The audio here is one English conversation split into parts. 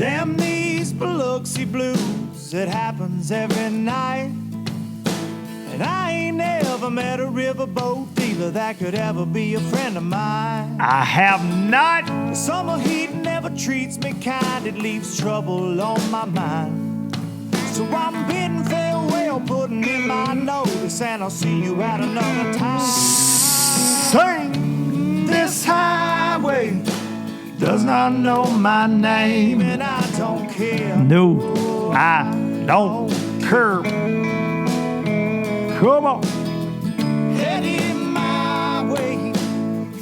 Damn these Biloxi Blues, it happens every night. And I ain't never met a riverboat dealer that could ever be a friend of mine. I have not. The summer heat never treats me kind, it leaves trouble on my mind. So I'm bidding farewell, putting in my notice, and I'll see you at another time. Sing, this highway does not know my name. And I don't care. No, I don't care. Come on. Heading my way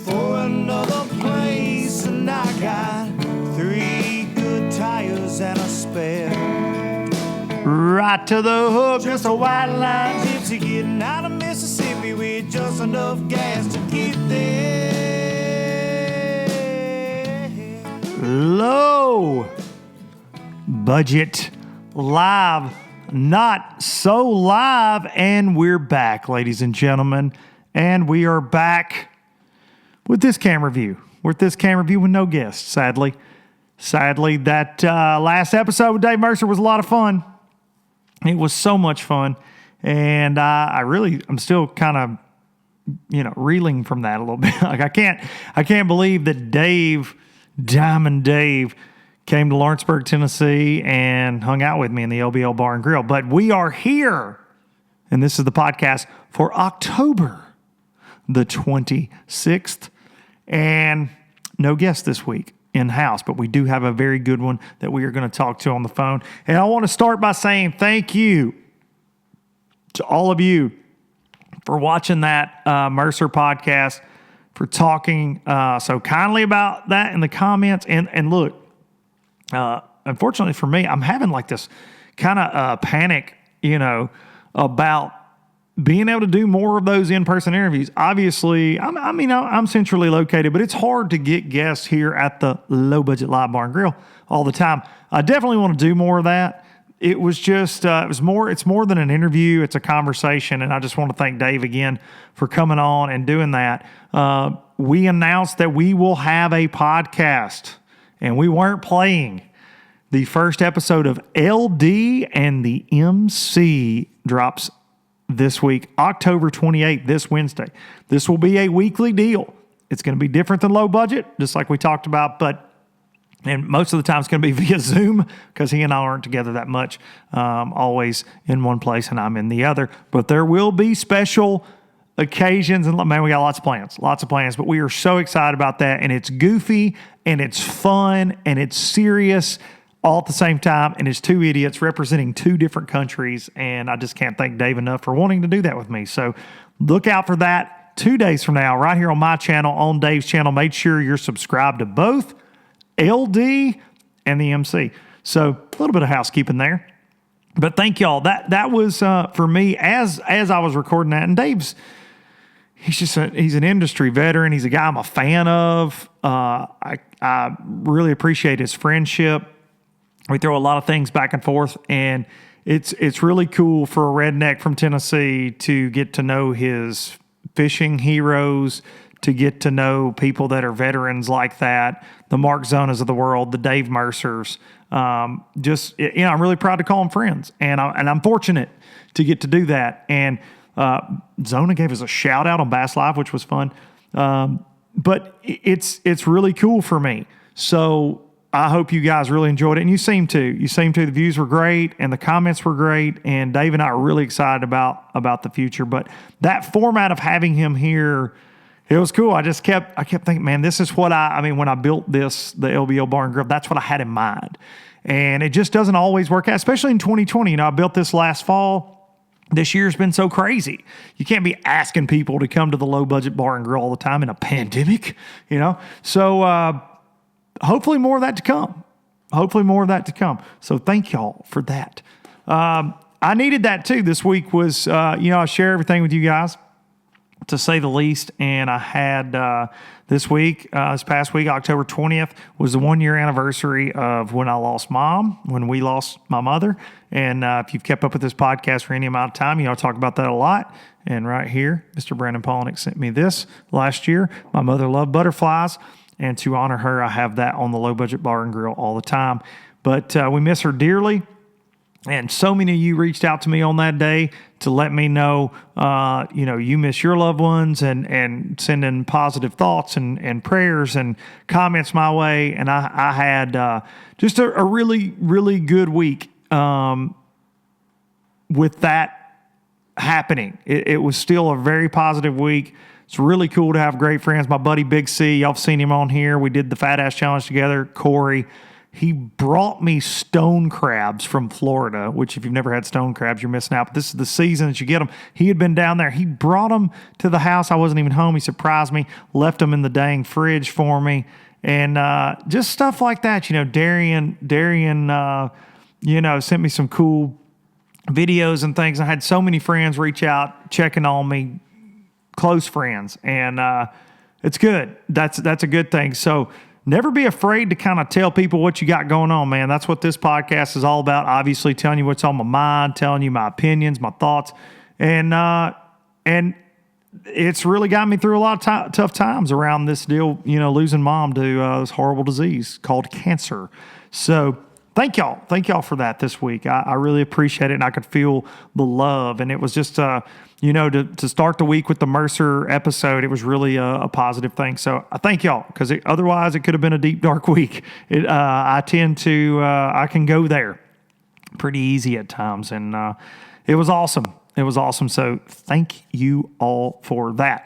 for another place, and I got 3 good tires and a spare. Right to the hook, just a white line. Gypsy getting out of Mississippi with just enough gas to get there. Low budget live, not so live, and we're back, ladies and gentlemen, and we are back with this camera view. We're at this camera view with no guests, sadly. That last episode with Dave Mercer was a lot of fun. It was so much fun, and I'm still kind of, reeling from that a little bit. Like I can't believe that Diamond Dave, came to Lawrenceburg, Tennessee, and hung out with me in the LBL Bar and Grill. But we are here, and this is the podcast for October the 26th, and no guest this week in-house, but we do have a very good one that we are going to talk to on the phone. And I want to start by saying thank you to all of you for watching that Mercer podcast, for talking so kindly about that in the comments. And look, unfortunately for me, I'm having like this kind of panic, about being able to do more of those in-person interviews. Obviously, I'm centrally located, but it's hard to get guests here at the Low Budget Live Bar and Grill all the time. I definitely want to do more of that. It was just, it's more than an interview. It's a conversation. And I just want to thank Dave again for coming on and doing that. We announced that we will have a podcast, and we weren't playing. The first episode of LD and the MC drops this week, October 28th, this Wednesday. This will be a weekly deal. It's going to be different than Low Budget, just like we talked about, and most of the time it's going to be via Zoom because he and I aren't together that much, always in one place and I'm in the other. But there will be special occasions, and man, we got lots of plans, but we are so excited about that, and it's goofy, and it's fun, and it's serious all at the same time, and it's 2 idiots representing 2 different countries, and I just can't thank Dave enough for wanting to do that with me. So look out for that 2 days from now, right here on my channel, on Dave's channel. Make sure you're subscribed to both LD and the MC. So a little bit of housekeeping there. But thank y'all. That was for me as I was recording that, and Dave's he's an industry veteran. He's a guy I'm a fan of. I really appreciate his friendship. We throw a lot of things back and forth, and it's really cool for a redneck from Tennessee to get to know his fishing heroes, to get to know people that are veterans like that, the Mark Zonas of the world, the Dave Mercers. I'm really proud to call them friends, and I'm fortunate to get to do that. And Zona gave us a shout out on Bass Live, which was fun. But it's really cool for me. So I hope you guys really enjoyed it, and you seem to. The views were great, and the comments were great, and Dave and I are really excited about the future. But that format of having him here, it was cool. I kept thinking, man, this is what when I built the LBL Bar and Grill, that's what I had in mind. And it just doesn't always work out, especially in 2020. I built this last fall. This year's been so crazy. You can't be asking people to come to the Low Budget Bar and Grill all the time in a pandemic, So, hopefully more of that to come. So thank y'all for that. I needed that too. This week was, I share everything with you guys, to say the least. And I had this past week, October 20th, was the 1-year anniversary of when I lost Mom, when we lost my mother. And if you've kept up with this podcast for any amount of time, I talk about that a lot. And right here, Mr. Brandon Polnick sent me this last year. My mother loved butterflies. And to honor her, I have that on the Low Budget Bar and Grill all the time. But we miss her dearly. And so many of you reached out to me on that day to let me know, you miss your loved ones and sending positive thoughts and prayers and comments my way. And I had just a really, really good week with that happening. It was still a very positive week. It's really cool to have great friends. My buddy Big C, y'all have seen him on here. We did the Fat Ass Challenge together. Corey. He brought me stone crabs from Florida, which if you've never had stone crabs, you're missing out. But this is the season that you get them. He had been down there. He brought them to the house. I wasn't even home. He surprised me, left them in the dang fridge for me. And just stuff like that. Darian, sent me some cool videos and things. I had so many friends reach out, checking on me, close friends. And it's good. That's a good thing. So, never be afraid to kind of tell people what you got going on, man. That's what this podcast is all about. Obviously, telling you what's on my mind, telling you my opinions, my thoughts. And it's really got me through a lot of tough times around this deal, losing mom to this horrible disease called cancer. So thank y'all. Thank y'all for that this week. I really appreciate it, and I could feel the love. And it was just, to start the week with the Mercer episode, it was really a positive thing. So I thank y'all, because otherwise it could have been a deep, dark week. I can go there pretty easy at times. And it was awesome. It was awesome. So thank you all for that.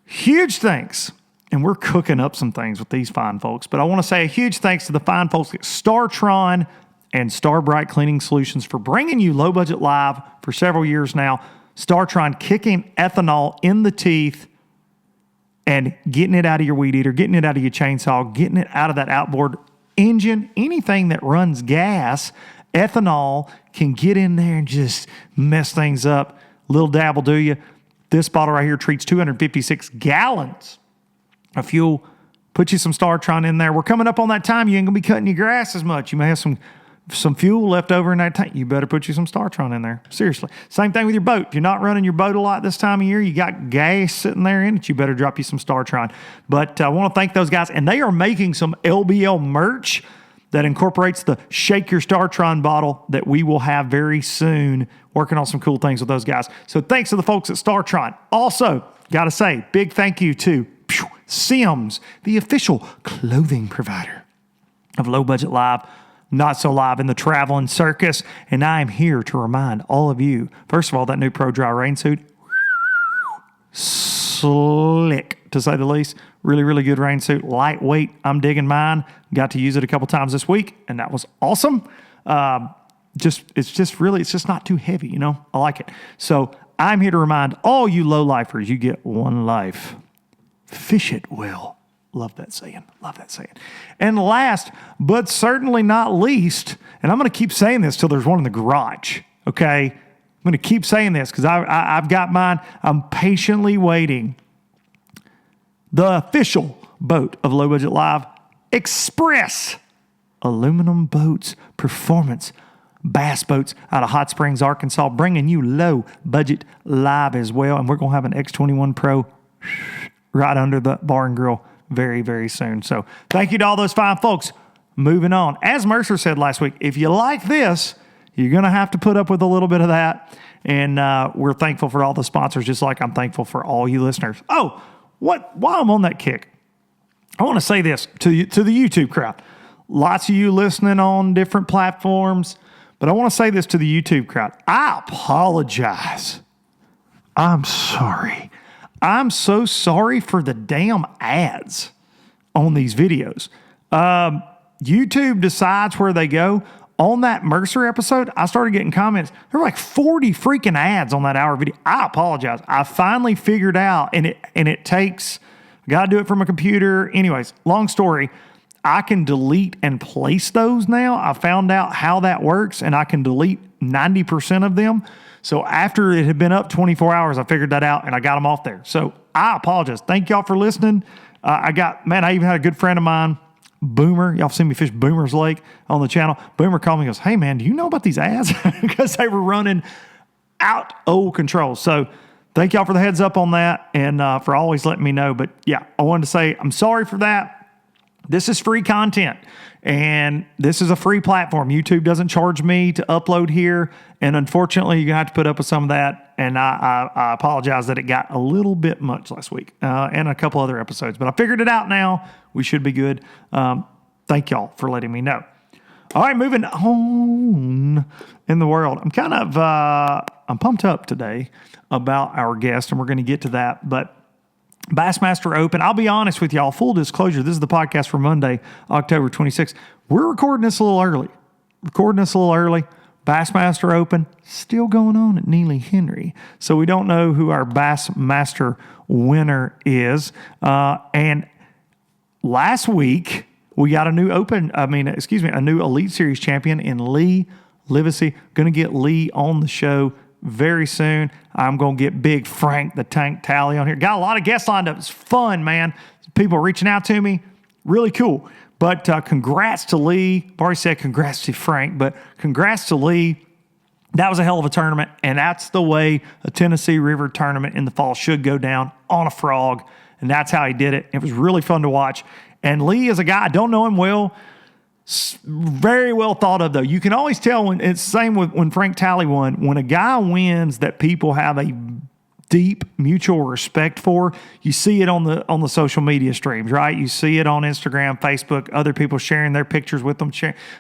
Huge thanks. And we're cooking up some things with these fine folks. But I want to say a huge thanks to the fine folks at StarTron and Starbright Cleaning Solutions for bringing you Low Budget Live for several years now. StarTron kicking ethanol in the teeth and getting it out of your weed eater, getting it out of your chainsaw, getting it out of that outboard engine, anything that runs gas. Ethanol can get in there and just mess things up. Little dab will do you. This bottle right here treats 256 gallons of fuel. Put you some StarTron in there. We're coming up on that time. You ain't going to be cutting your grass as much. You may have some fuel left over in that tank. You better put you some StarTron in there. Seriously. Same thing with your boat. If you're not running your boat a lot this time of year, you got gas sitting there in it, you better drop you some StarTron. But I want to thank those guys. And they are making some LBL merch that incorporates the Shake Your StarTron bottle that we will have very soon. Working on some cool things with those guys. So thanks to the folks at StarTron. Also, got to say, big thank you to Sims, the official clothing provider of Low Budget Live, Not So Live in the traveling circus. And I am here to remind all of you, first of all, that new Pro Dry rain suit, slick to say the least. Really, really good rain suit, lightweight. I'm digging mine. Got to use it a couple times this week, and that was awesome. It's just not too heavy, I like it. So I'm here to remind all you low lifers, you get one life. Fish it well. Love that saying. And last, but certainly not least, and I'm going to keep saying this till there's one in the garage, okay? I'm going to keep saying this because I've got mine. I'm patiently waiting. The official boat of Low Budget Live, Express Aluminum Boats Performance Bass Boats out of Hot Springs, Arkansas, bringing you Low Budget Live as well. And we're going to have an X21 Pro right under the bar and grill very, very soon. So thank you to all those fine folks. Moving on. As Mercer said last week, if you like this, you're going to have to put up with a little bit of that. And we're thankful for all the sponsors, just like I'm thankful for all you listeners. Oh, while I'm on that kick, I want to say this to the YouTube crowd. Lots of you listening on different platforms, but I want to say this to the YouTube crowd. I apologize. I'm sorry. I'm so sorry for the damn ads on these videos. YouTube decides where they go. On that Mercer episode, I started getting comments. There were like 40 freaking ads on that hour video. I apologize. I finally figured out, and it takes, I got to do it from a computer. Anyways, long story, I can delete and place those now. I found out how that works, and I can delete 90% of them. So after it had been up 24 hours, I figured that out, and I got them off there. So I apologize. Thank y'all for listening. I even had a good friend of mine, Boomer. Y'all seen me fish Boomer's Lake on the channel. Boomer called me and goes, "Hey, man, do you know about these ads?" Because they were running out of control. So thank y'all for the heads up on that and for always letting me know. But, yeah, I wanted to say I'm sorry for that. This is free content, and this is a free platform. YouTube doesn't charge me to upload here, and unfortunately, you're going to have to put up with some of that, and I apologize that it got a little bit much last week and a couple other episodes, but I figured it out now. We should be good. Thank y'all for letting me know. All right, moving on in the world. I'm kind of I'm pumped up today about our guest, and we're going to get to that, but Bassmaster Open. I'll be honest with y'all. Full disclosure, this is the podcast for Monday, October 26th. We're recording this a little early. Bassmaster Open still going on at Neely Henry. So we don't know who our Bassmaster winner is. And last week, we got a new Elite Series champion in Lee Livesey. Going to get Lee on the show very soon. I'm going to get Big Frank the Tank Tally on here. Got a lot of guests lined up. It's fun, man. People reaching out to me. Really cool. But congrats to Lee. I've already said congrats to Frank, but congrats to Lee. That was a hell of a tournament, and that's the way a Tennessee River tournament in the fall should go down, on a frog, and that's how he did it. It was really fun to watch. And Lee is a guy, I don't know him well, very well thought of, though. You can always tell when it's the same with when Frank Talley won. When a guy wins that people have a deep mutual respect for, you see it on the social media streams, right? You see it on Instagram, Facebook, other people sharing their pictures with them,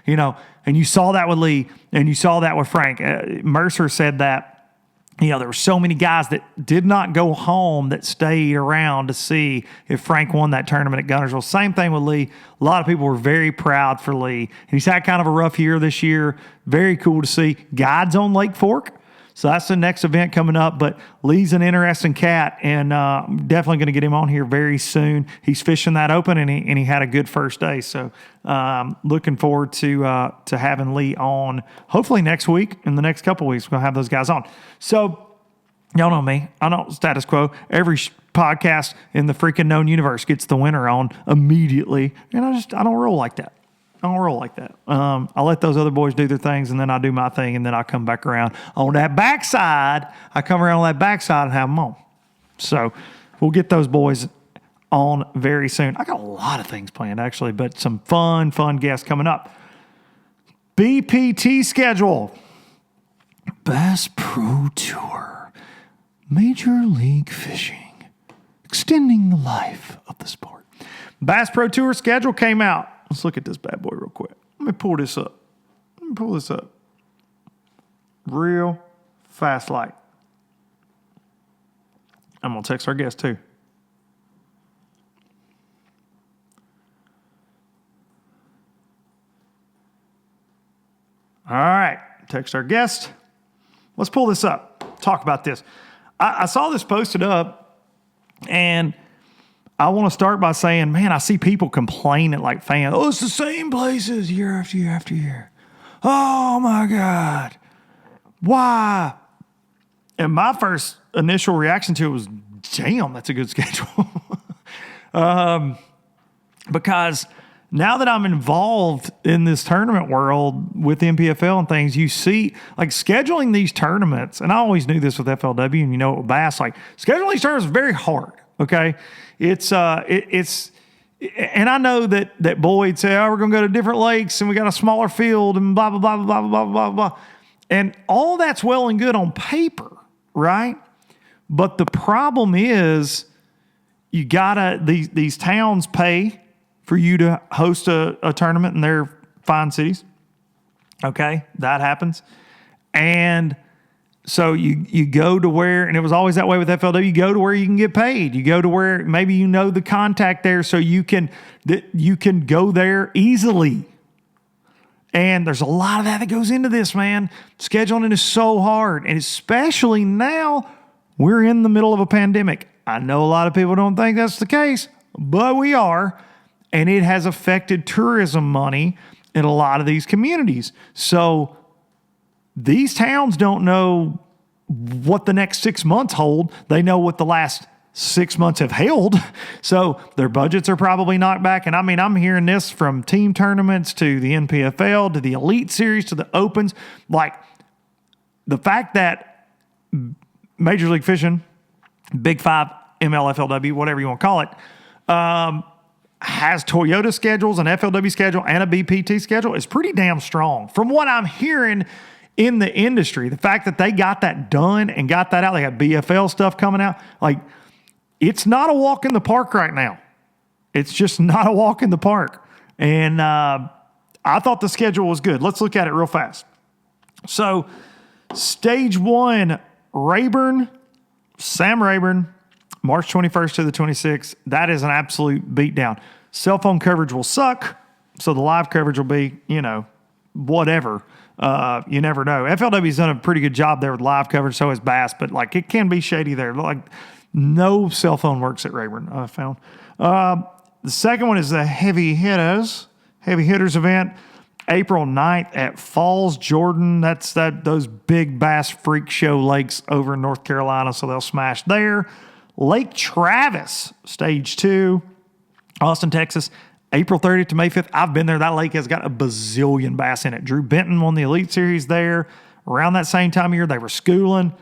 and you saw that with Lee, and you saw that with Frank. Mercer said that, there were so many guys that did not go home that stayed around to see if Frank won that tournament at Guntersville. Same thing with Lee. A lot of people were very proud for Lee. And he's had kind of a rough year this year. Very cool to see. Guides on Lake Fork. So that's the next event coming up. But Lee's an interesting cat, and I'm definitely going to get him on here very soon. He's fishing that open, and he had a good first day. So looking forward to having Lee on hopefully next week. In the next couple of weeks, we're going to have those guys on. So y'all know me. I know status quo. Every podcast in the freaking known universe gets the winner on immediately. And I don't roll like that. I let those other boys do their things, and then I do my thing, and then I come back around on that backside. I come around on that backside and have them on. So we'll get those boys on very soon. I got a lot of things planned, actually, but some fun guests coming up. BPT schedule. Bass Pro Tour. Major League Fishing. Extending the life of the sport. Bass Pro Tour schedule came out. Let's look at this bad boy real quick. Let me pull this up. Real fast light. I'm going to text our guest too. All right. Text our guest. Let's pull this up. Talk about this. I saw this posted up, and I want to start by saying, man, I see people complaining like fans. Oh, it's the same places year after year after year. Oh, my God. Why? And my first initial reaction to it was, damn, that's a good schedule. Because now that I'm involved in this tournament world with NPFL and things, you see, like, scheduling these tournaments, and I always knew this with FLW, and with Bass, like, scheduling these tournaments is very hard, okay? It's and I know that Boyd said, we're going to go to different lakes, and we got a smaller field, and blah, blah, blah, blah, blah, blah, blah, blah. And all that's well and good on paper, right? But the problem is you got to, these towns pay for you to host a tournament in their fine cities. Okay, that happens. And so you go to where, and it was always that way with FLW, you go to where you can get paid. You go to where maybe the contact there, so you can go there easily. And there's a lot of that goes into this, man. Scheduling is so hard, and especially now we're in the middle of a pandemic. I know a lot of people don't think that's the case, but we are, and it has affected tourism money in a lot of these communities. So these towns don't know what the next 6 months hold. They know what the last 6 months have held. So their budgets are probably knocked back. And I mean, I'm hearing this from team tournaments to the NPFL to the Elite Series to the Opens. Like, the fact that Major League Fishing, Big Five, MLFLW, whatever you want to call it, has Toyota schedules, an FLW schedule, and a BPT schedule is pretty damn strong. From what I'm hearing in the industry, the fact that they got that done and got that out, they got BFL stuff coming out, like, it's not a walk in the park right now. It's just not a walk in the park. And I thought the schedule was good. Let's look at it real fast. So, Stage 1, Rayburn, Sam Rayburn, March 21st to the 26th. That is an absolute beatdown. Cell phone coverage will suck, so the live coverage will be, whatever. You never know. FLW's done a pretty good job there with live coverage, so has Bass, but like it can be shady there. Like no cell phone works at Rayburn, I found. The second one is the Heavy Hitters event, April 9th at Falls, Jordan. That's those big bass freak show lakes over in North Carolina, so they'll smash there. Lake Travis, Stage 2, Austin, Texas, April 30th to May 5th. I've been there. That lake has got a bazillion bass in it. Drew Benton won the Elite Series there. Around that same time of year, they were schooling.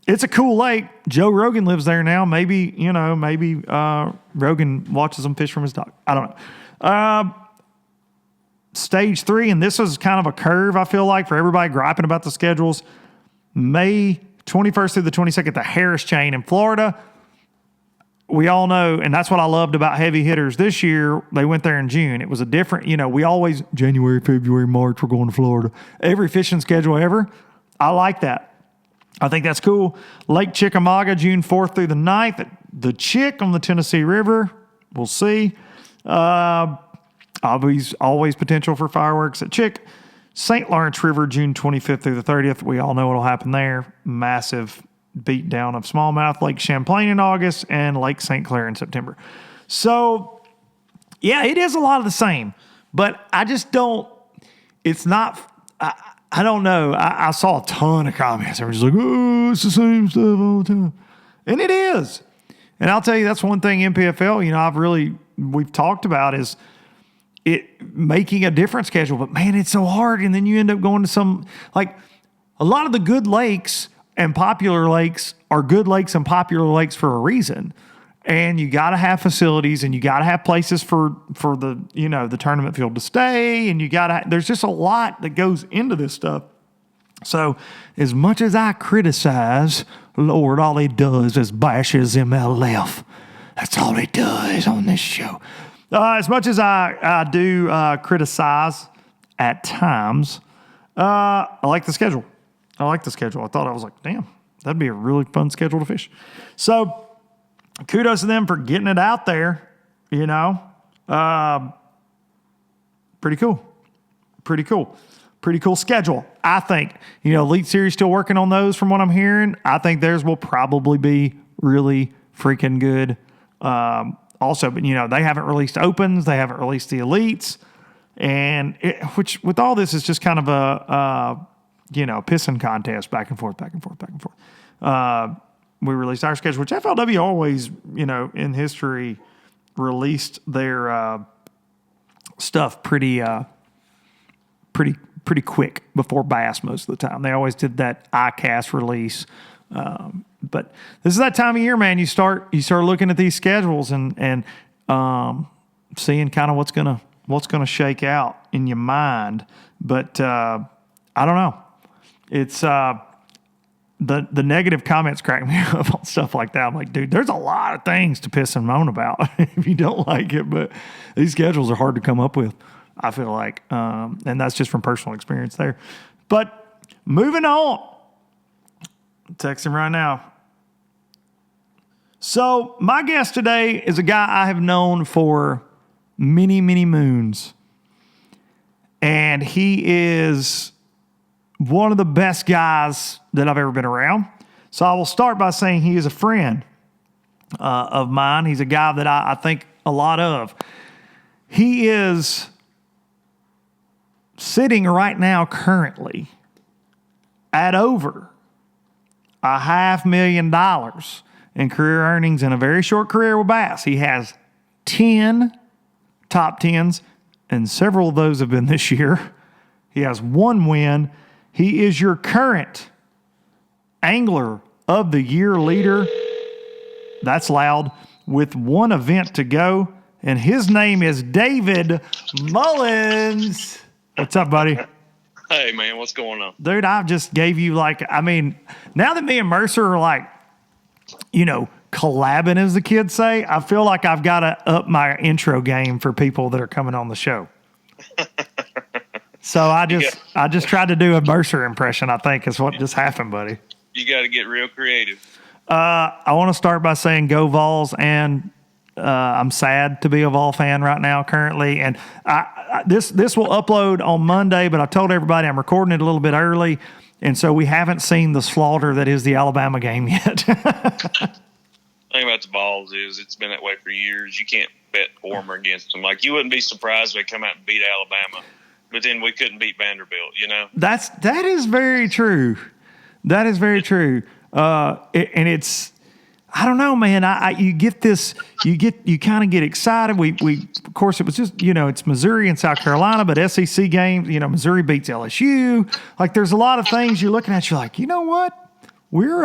It's a cool lake. Joe Rogan lives there now. Maybe Rogan watches them fish from his dock. I don't know. Stage 3, and this is kind of a curve, I feel like, for everybody griping about the schedules. May 21st through the 22nd, the Harris Chain in Florida. We all know, and that's what I loved about Heavy Hitters this year. They went there in June. It was a different, we always, January, February, March, we're going to Florida. Every fishing schedule ever. I like that. I think that's cool. Lake Chickamauga, June 4th through the 9th. The Chick on the Tennessee River. We'll see. Always potential for fireworks at Chick. St. Lawrence River, June 25th through the 30th. We all know what will happen there. Massive beatdown of smallmouth. Lake Champlain in August and Lake St. Clair in September. So, yeah, it is a lot of the same. But I just don't, it's not, I don't know. I saw a ton of comments. They were just like, oh, it's the same stuff all the time. And it is. And I'll tell you, that's one thing MPFL, we've talked about is it making a different schedule. But, man, it's so hard. And then you end up going to some, like, a lot of the good lakes and popular lakes are good lakes and popular lakes for a reason. And you got to have facilities and you got to have places for the, the tournament field to stay. And there's just a lot that goes into this stuff. So as much as I criticize, Lord, all he does is bashes MLF. That's all he does on this show. As much as I do criticize at times, I like the schedule. I thought I was like, damn, that'd be a really fun schedule to fish. So kudos to them for getting it out there, Pretty cool schedule, I think. Elite Series still working on those from what I'm hearing. I think theirs will probably be really freaking good. Also, but they haven't released opens. They haven't released the elites. And which with all this is just kind of a pissing contest back and forth. We released our schedule, which FLW always, in history released their stuff pretty quick before Bass most of the time. They always did that ICAST release. But this is that time of year, man. You start looking at these schedules and seeing kind of what's gonna shake out in your mind. But I don't know. It's the negative comments crack me up on stuff like that. I'm like, dude, there's a lot of things to piss and moan about if you don't like it. But these schedules are hard to come up with, I feel like. And that's just from personal experience there. But moving on. Text him right now. So my guest today is a guy I have known for many, many moons. And he is one of the best guys that I've ever been around. So I will start by saying he is a friend of mine. He's a guy that I think a lot of. He is sitting right now currently at over $500,000 in career earnings in a very short career with Bass. He has 10 top 10s, and several of those have been this year. He has one win. He is your current Angler of the Year leader. That's loud. With one event to go. and his name is David Mullins. What's up, buddy? Hey, man, what's going on? Dude, I just gave you now that me and Mercer are like, collabing, as the kids say, I feel like I've got to up my intro game for people that are coming on the show. So I just tried to do a Mercer impression, I think is what just happened, buddy. You got to get real creative. I want to start by saying go Vols, and I'm sad to be a Vol fan right now currently. And this will upload on Monday, but I told everybody I'm recording it a little bit early, and so we haven't seen the slaughter that is the Alabama game yet. The thing about the Vols is it's been that way for years. You can't bet for them or against them. Like, you wouldn't be surprised if they come out and beat Alabama, but then we couldn't beat Vanderbilt, That is very true. That is very true. And it's, I don't know, man. You kind of get excited. We of course, it was just, it's Missouri and South Carolina, but SEC games, Missouri beats LSU. Like, there's a lot of things you're looking at. You're like, you know what? We're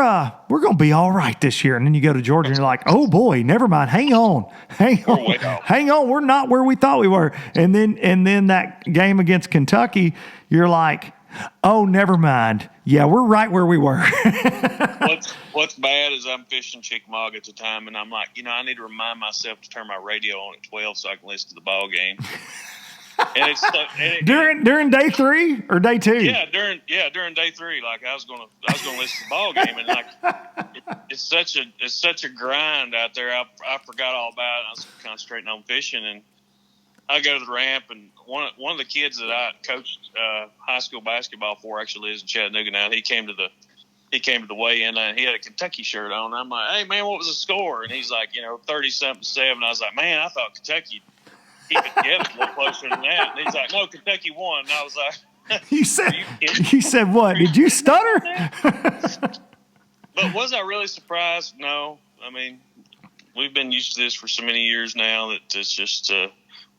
going to be all right this year. And then you go to Georgia and you're like, oh boy, never mind. Hang on. We're not where we thought we were. And then that game against Kentucky, you're like, oh, never mind. Yeah, we're right where we were. What's bad is I'm fishing Chickamauga at the time, and I'm like, I need to remind myself to turn my radio on at 12 so I can listen to the ball game. And it's during day 3 or day 2? Yeah, during day 3. Like, I was gonna listen to the ball game, and like it's such a grind out there. I forgot all about it. I was concentrating on fishing, and I go to the ramp, and one of the kids that I coached high school basketball for actually lives in Chattanooga now. He came to the weigh-in, and he had a Kentucky shirt on. I'm like, hey, man, what was the score? And he's like, 30-something-7. I was like, man, I thought Kentucky keep it together a little closer than that. And he's like, no, Kentucky won. And I was like, you said what? Did you stutter? But was I really surprised? No. I mean, we've been used to this for so many years now that it's just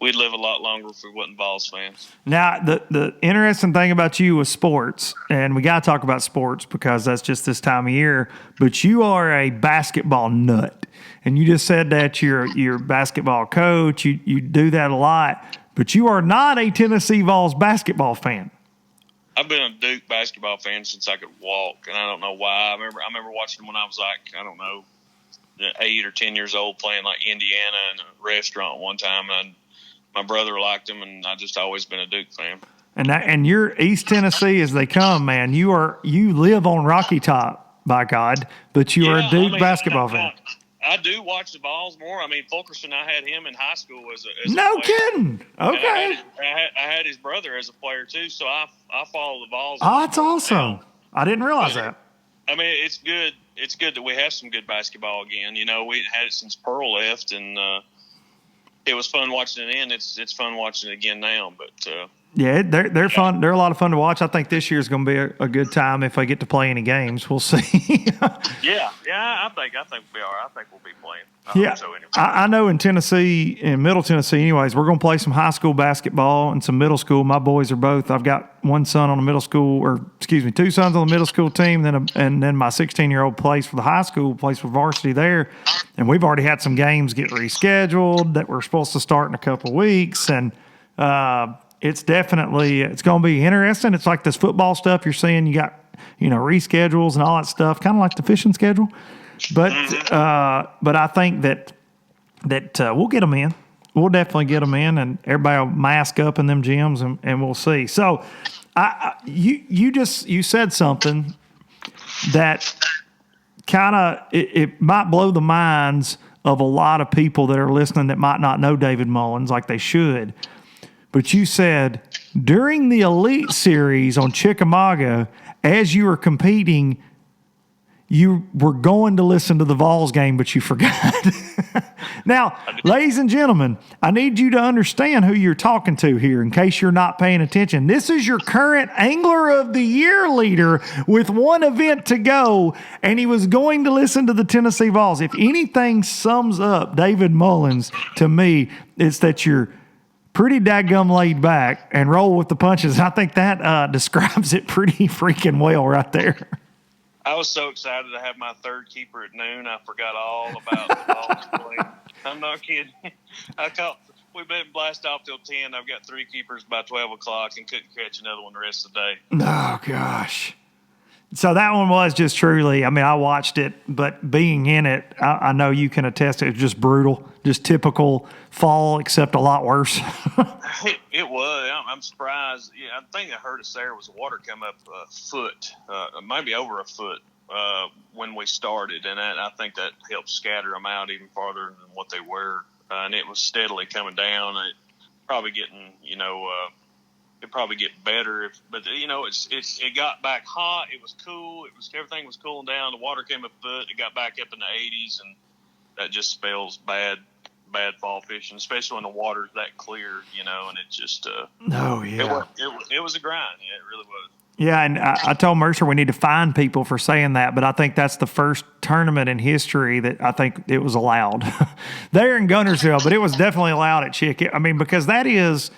we'd live a lot longer if we wasn't Vols fans. Now, the interesting thing about you was sports, and we got to talk about sports because that's just this time of year, but you are a basketball nut. And you just said that you're a basketball coach. You do that a lot, but you are not a Tennessee Vols basketball fan. I've been a Duke basketball fan since I could walk, and I don't know why. I remember watching them when I was like, 8 or 10 years old, playing like Indiana in a restaurant one time, and my brother liked them, and I just always been a Duke fan. And you're East Tennessee as they come, man. You live on Rocky Top, by God, but you are a Duke basketball fan. I do watch the Vols more. I mean, Fulkerson, I had him in high school as no a player. Kidding. Okay. I had his brother as a player too, so I follow the Vols. Oh, that's awesome. I didn't realize that. I mean, it's good. It's good that we have some good basketball again. We hadn't had it since Pearl left, and it was fun watching it in. It's fun watching it again now, but. Yeah, they're fun. They're a lot of fun to watch. I think this year is going to be a good time if I get to play any games. We'll see. Yeah, I think we'll be all right. I think we'll be playing. I hope so anyway. I know in Tennessee, in Middle Tennessee, anyways, we're going to play some high school basketball and some middle school. My boys are both. I've got one son on the middle school, two sons on the middle school team, and then my 16-year-old plays for the high school, plays for varsity there. And we've already had some games get rescheduled that were supposed to start in a couple of weeks, and it's going to be interesting. It's like this football stuff you're seeing. You got, reschedules and all that stuff, kind of like the fishing schedule. But I think that we'll get them in. We'll definitely get them in, and everybody will mask up in them gyms, and we'll see. So you said something that kind of it might blow the minds of a lot of people that are listening that might not know David Mullins like they should. But you said during the Elite Series on Chickamauga, as you were competing, you were going to listen to the Vols game, but you forgot. Now, ladies and gentlemen, I need you to understand who you're talking to here in case you're not paying attention. This is your current Angler of the Year leader with one event to go, and he was going to listen to the Tennessee Vols. If anything sums up David Mullins to me, it's that you're pretty dadgum laid back and roll with the punches. I think that describes it pretty freaking well right there. I was so excited to have my third keeper at noon. I forgot all about the ball swing. I'm not kidding. We've been blast off till 10. I've got 3 keepers by 12 o'clock and couldn't catch another one the rest of the day. Oh, gosh. So that one was just truly, I mean, I watched it, but being in it, I know you can attest it was just brutal, just typical fall, except a lot worse. It was. I'm surprised. Yeah, I think I heard us there was water come up a foot, maybe over a foot when we started, and I think that helped scatter them out even farther than what they were. And it was steadily coming down. It probably getting, it'd probably get better, but it got back hot. It was cool. Everything was cooling down. The water came up a foot. It got back up in the 80s, and that just spells bad fall fishing, especially when the water's that clear, and it just oh yeah, it was a grind. Yeah, it really was. Yeah, and I told Mercer we need to fine people for saying that, but I think that's the first tournament in history that I think it was allowed. There in Guntersville, but it was definitely allowed at Chick. I mean, because it's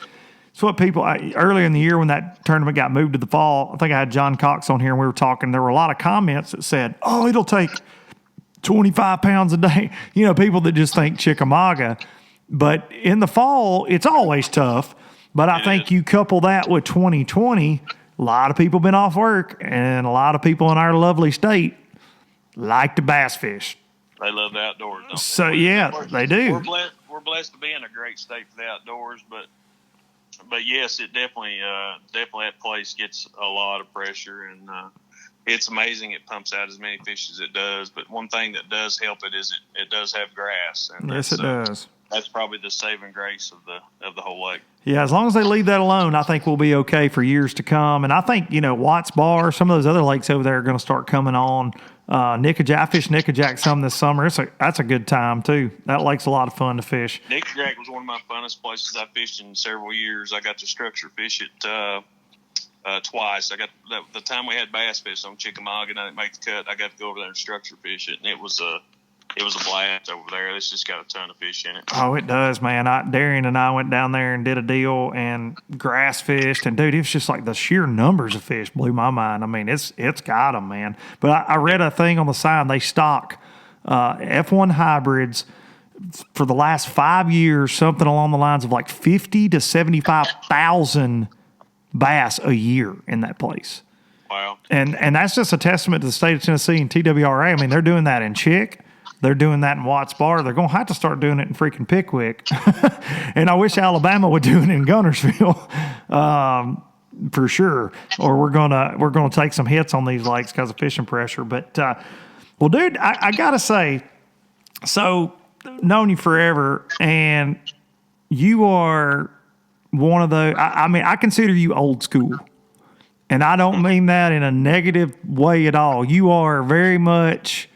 what people, earlier in the year when that tournament got moved to the fall, I think I had John Cox on here and we were talking, there were a lot of comments that said, oh, it'll take 25 pounds a day. People that just think Chickamauga. But in the fall, it's always tough. But I think you couple that with 2020, a lot of people been off work, and a lot of people in our lovely state like to bass fish. They love the outdoors, don't they? So, yeah, they do. We're blessed to be in a great state for the outdoors, but yes, it definitely that place gets a lot of pressure, and it's amazing it pumps out as many fish as it does. But one thing that does help it is it does have grass. And yes, it does. That's probably the saving grace of the whole lake. Yeah, as long as they leave that alone, I think we'll be okay for years to come. And I think, Watts Bar, some of those other lakes over there are going to start coming on. I fished Nickajack some this summer. That's a good time, too. That lake's a lot of fun to fish. Nickajack was one of my funnest places I fished in several years. I got to structure fish it twice. I got the time we had bass fish on Chickamauga and I didn't make the cut. I got to go over there and structure fish it, and it was a blast over there. It's just got a ton of fish in it. Oh, it does, man. Darian and I went down there and did a deal and grass fished. And, dude, it was just like the sheer numbers of fish blew my mind. I mean, it's got them, man. But I read a thing on the sign. They stock F1 hybrids for the last 5 years, something along the lines of like 50 to 75,000 bass a year in that place. Wow. And that's just a testament to the state of Tennessee and TWRA. I mean, they're doing that in Chick. They're doing that in Watts Bar. They're going to have to start doing it in freaking Pickwick. And I wish Alabama would do it in Guntersville for sure. Or we're gonna take some hits on these lakes because of fishing pressure. But, well, dude, I got to say, so known you forever, and you are one of the, I mean, I consider you old school. And I don't mean that in a negative way at all. You are very much...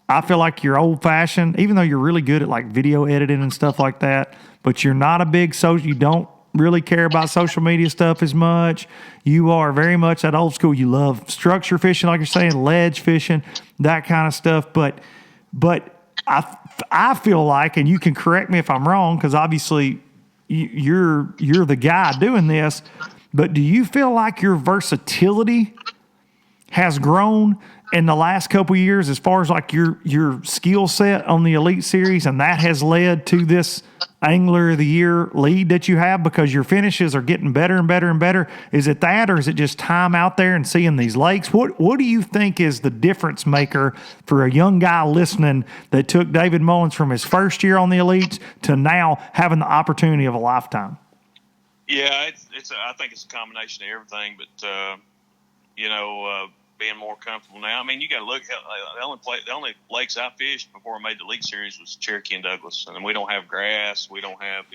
I feel like you're old-fashioned, even though you're really good at like video editing and stuff like that. But you're not a big you don't really care about social media stuff as much. You are very much that old school. You love structure fishing, like you're saying, ledge fishing, that kind of stuff. But I feel like, and you can correct me if I'm wrong, because obviously you're the guy doing this. But do you feel like your versatility has grown in the last couple of years as far as like your skill set on the Elite Series, and that has led to this Angler of the Year lead that you have because your finishes are getting better and better and better? Is it that, or is it just time out there and seeing these lakes? What do you think is the difference maker for a young guy listening that took David Mullins from his first year on the Elites to now having the opportunity of a lifetime? Yeah, I think it's a combination of everything, but being more comfortable now. I mean, you got to look at the only lakes I fished before I made the Elite Series was Cherokee and Douglas, and we don't have grass, we don't have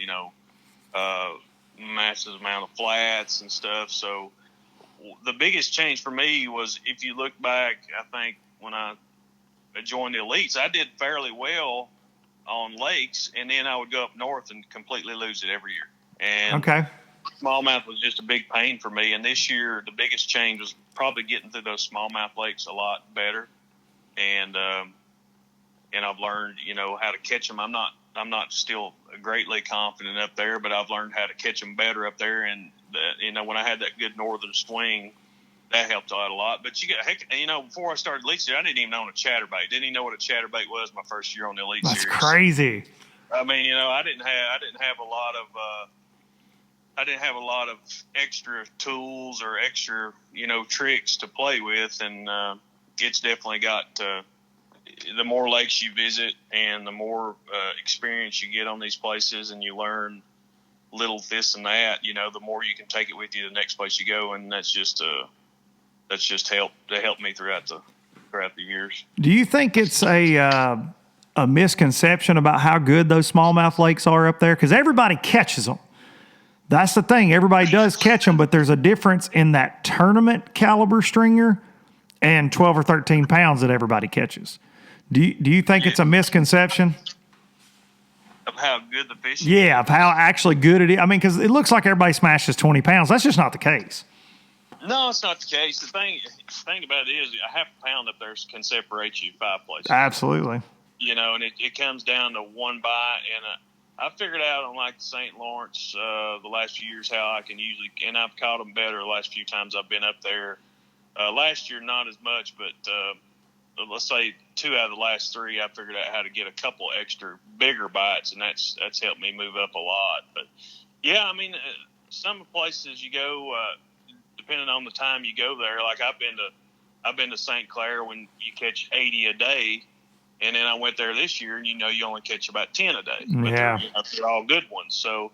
massive amount of flats and stuff. So the biggest change for me was, if you look back, I think when I joined the Elites, I did fairly well on lakes, and then I would go up north and completely lose it every year. And okay. Smallmouth was just a big pain for me, and this year the biggest change was probably getting through those smallmouth lakes a lot better, and I've learned how to catch them. I'm not still greatly confident up there, but I've learned how to catch them better up there. And when I had that good northern swing, that helped out a lot. But before I started Elite Series, I didn't even own a chatterbait. Didn't even know what a chatterbait was my first year on the Elite Series. That's crazy. I mean, I didn't have a lot of extra tools or extra, tricks to play with, and it's definitely got the more lakes you visit and the more experience you get on these places, and you learn little this and that, the more you can take it with you to the next place you go, and that's just helped me throughout the years. Do you think it's a misconception about how good those smallmouth lakes are up there? Because everybody catches them. That's the thing. Everybody does catch them, but there's a difference in that tournament caliber stringer and 12 or 13 pounds that everybody catches. Do you think it's a misconception? Of how good the fish is? Yeah, of how actually good it is. I mean, because it looks like everybody smashes 20 pounds. That's just not the case. No, it's not the case. The thing about it is a half a pound up there can separate you 5 places. Absolutely. And it comes down to one bite. And I figured out on like the St. Lawrence the last few years how I can usually, and I've caught them better the last few times I've been up there. Last year, not as much, but let's say 2 out of the last 3, I figured out how to get a couple extra bigger bites, and that's helped me move up a lot. But yeah, I mean, some places you go, depending on the time you go there. Like I've been to St. Clair when you catch 80 a day, and then I went there this year, and you only catch about 10 a day. But yeah, they're all good ones. So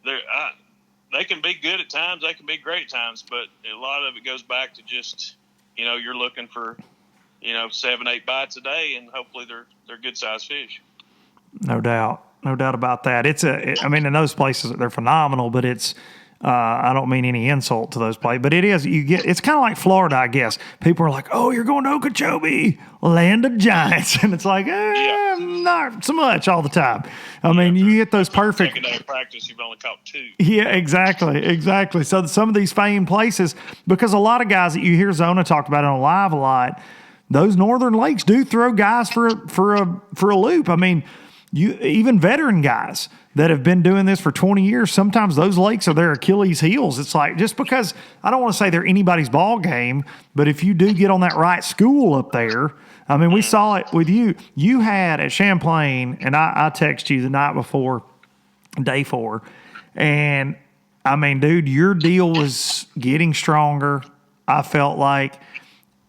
they can be good at times, they can be great at times, but a lot of it goes back to just you're looking for 7-8 bites a day, and hopefully they're good sized fish. No doubt about that. I mean, in those places they're phenomenal, but it's. I don't mean any insult to those places, but it is. It's kind of like Florida, I guess. People are like, "Oh, you're going to Okeechobee, land of giants," and it's like, not so much all the time. I mean, you get those perfect. Second day of practice, you've only caught 2. Yeah, exactly. So some of these famed places, because a lot of guys that you hear Zona talk about on live a lot, those northern lakes do throw guys for a loop. I mean, even veteran guys that have been doing this for 20 years, sometimes those lakes are their Achilles heels. It's like, just because I don't want to say they're anybody's ball game, but if you do get on that right school up there, I mean, we saw it with you. You had at Champlain, and I texted you the night before, day 4, and I mean, dude, your deal was getting stronger. I felt like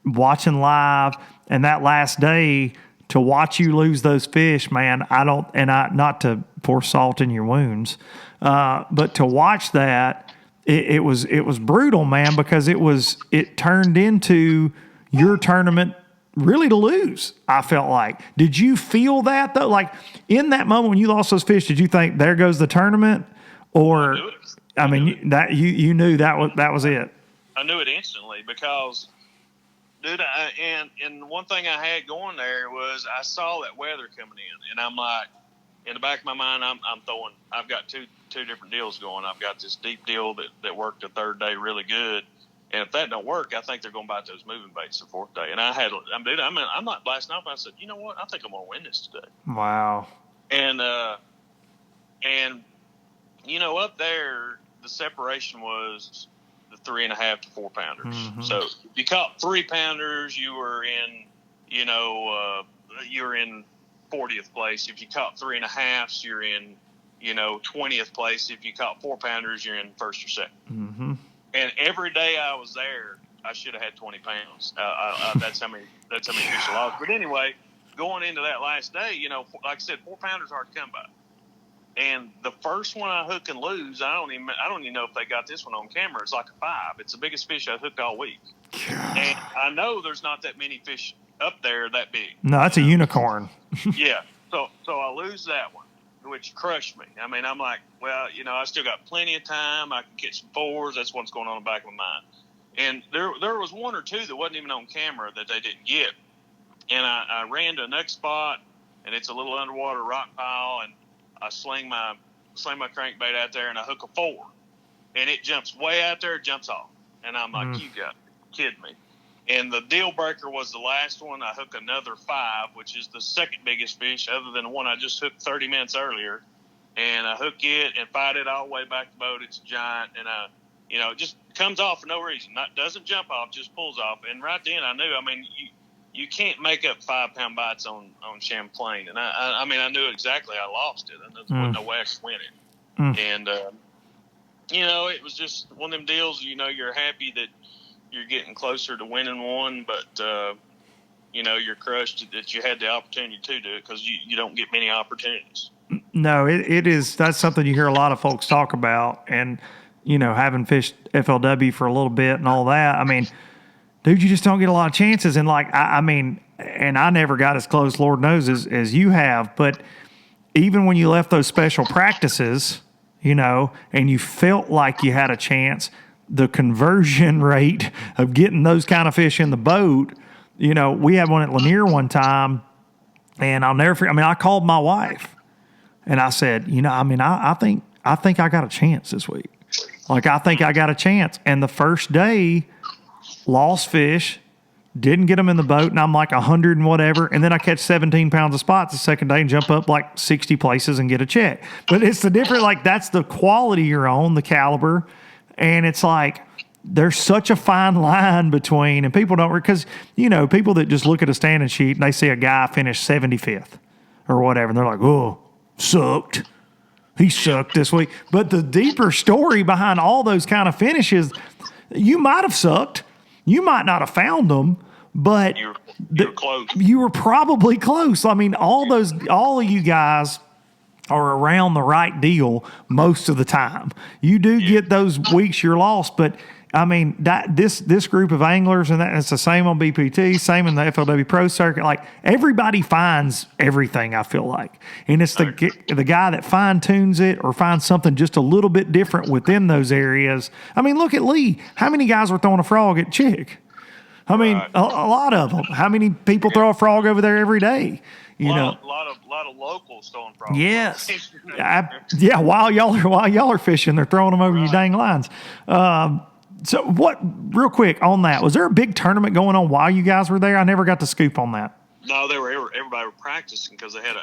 watching live, and that last day, to watch you lose those fish, man, not to pour salt in your wounds, but to watch that, it was brutal, man, because it turned into your tournament really to lose. I felt like. Did you feel that though? Like in that moment when you lost those fish, did you think there goes the tournament, or I mean that you knew that was it? I knew it instantly because. Dude, and one thing I had going there was I saw that weather coming in, and I'm like, in the back of my mind, I've got two different deals going. I've got this deep deal that worked the 3rd day really good, and if that don't work, I think they're going to bite those moving baits the 4th day. And I'm not blasting off. I said, you know what? I think I'm going to win this today. Wow. And up there, the separation was the 3.5 to 4 pounders. Mm-hmm. So if you caught 3 pounders, you were in 40th place. If you caught 3.5s, you're in 20th place. If you caught 4 pounders, you're in 1st or 2nd. Mm-hmm. And every day I was there, I should have had 20 pounds. That's how many fish I lost. But anyway, going into that last day, like I said, 4 pounders are hard to come by. And the first one I hook and lose, I don't even know if they got this one on camera. It's like a 5. It's the biggest fish I hooked all week. And I know there's not that many fish up there that big. No, that's a unicorn. Yeah. So I lose that one, which crushed me. I mean, I'm like, well, I still got plenty of time. I can catch some 4s. That's what's going on in the back of my mind. And there was 1 or 2 that wasn't even on camera that they didn't get. And I ran to the next spot, and it's a little underwater rock pile, and I sling my crankbait out there, and I hook a 4, and it jumps way out there, jumps off, and I'm like, you got kidding me. And the deal breaker was the last one. I hook another 5, which is the 2nd biggest fish, other than the one I just hooked 30 minutes earlier, and I hook it and fight it all the way back to the boat. It's a giant, and it just comes off for no reason. Doesn't jump off, just pulls off. And right then I knew, you can't make up 5-pound bites on Champlain. And I knew exactly I lost it. I knew there wasn't no way I could win it. And, it was just one of them deals, you're happy that you're getting closer to winning one, but, you're crushed that you had the opportunity to do it because you don't get many opportunities. No, it is. That's something you hear a lot of folks talk about. And, having fished FLW for a little bit and all that, dude, you just don't get a lot of chances. And and I never got as close, Lord knows, as you have. But even when you left those special practices, and you felt like you had a chance, the conversion rate of getting those kind of fish in the boat, we had one at Lanier one time, and I'll never forget. I called my wife, and I said, I think I got a chance this week. Like, I think I got a chance. And the first day, lost fish, didn't get them in the boat, and I'm like 100 and whatever, and then I catch 17 pounds of spots the second day and jump up like 60 places and get a check. But it's the different, like, that's the quality you're on, the caliber, and it's like there's such a fine line between, and people don't, because, people that just look at a standing sheet and they see a guy finish 75th or whatever, and they're like, oh, sucked. He sucked this week. But the deeper story behind all those kind of finishes, you might have sucked. You might not have found them, but you were close. You were probably close. All of you guys are around the right deal most of the time. You do get those weeks you're lost, but this group of anglers, and it's the same on BPT, same in the FLW Pro Circuit. Like, everybody finds everything, I feel like, and it's the guy that fine tunes it or finds something just a little bit different within those areas. Look at Lee. How many guys were throwing a frog at Chick? A lot of them. How many people throw a frog over there every day? A lot of locals throwing frogs. Yes. While y'all are fishing, they're throwing them over your dang lines. So real quick on that, was there a big tournament going on while you guys were there? I never got to scoop on that. No, everybody were practicing because they had an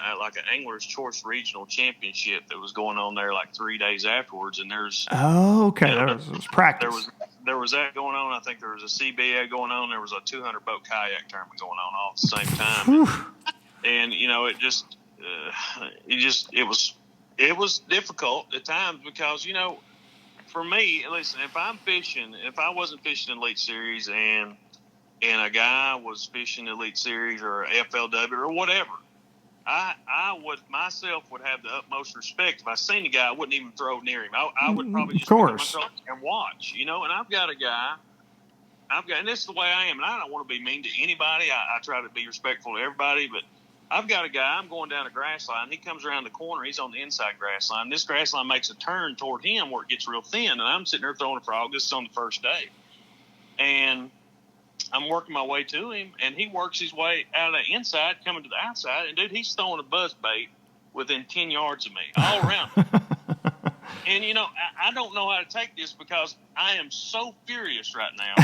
Angler's Choice Regional Championship that was going on there like 3 days afterwards. And there's there was practice. There was that going on. I think there was a CBA going on. There was a 200 boat kayak tournament going on all at the same time. And it was difficult at times because for me, listen, if I wasn't fishing Elite Series and a guy was fishing Elite Series or FLW or whatever, I would have the utmost respect. If I seen a guy, I wouldn't even throw near him. I would probably just pick up my truck and watch, and I've got a guy, and this is the way I am, and I don't want to be mean to anybody. I try to be respectful to everybody, but I've got a guy, I'm going down a grass line. He comes around the corner. He's on the inside grass line. This grass line makes a turn toward him where it gets real thin, and I'm sitting there throwing a frog. This is on the first day. And I'm working my way to him, and he works his way out of the inside, coming to the outside. And, dude, he's throwing a buzz bait within 10 yards of me, all around me. And, I don't know how to take this because I am so furious right now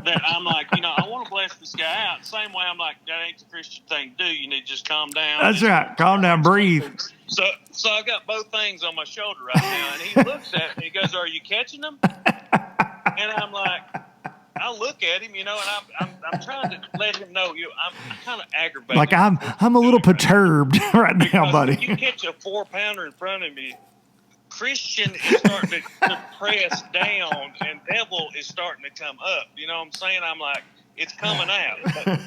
that I'm like, I want to blast this guy out. Same way I'm like, that ain't the Christian thing to do. You need to just calm down. That's right. Calm down, breathe. So I got both things on my shoulder right now, and he looks at me. He goes, "Are you catching them?" And I'm like, I look at him, and I'm trying to let him know, I'm kind of aggravated. Like I'm a little perturbed right now, buddy. If you catch a 4-pounder in front of me, Christian is starting to press down, and Devil is starting to come up. You know what I'm saying? I'm like, it's coming out.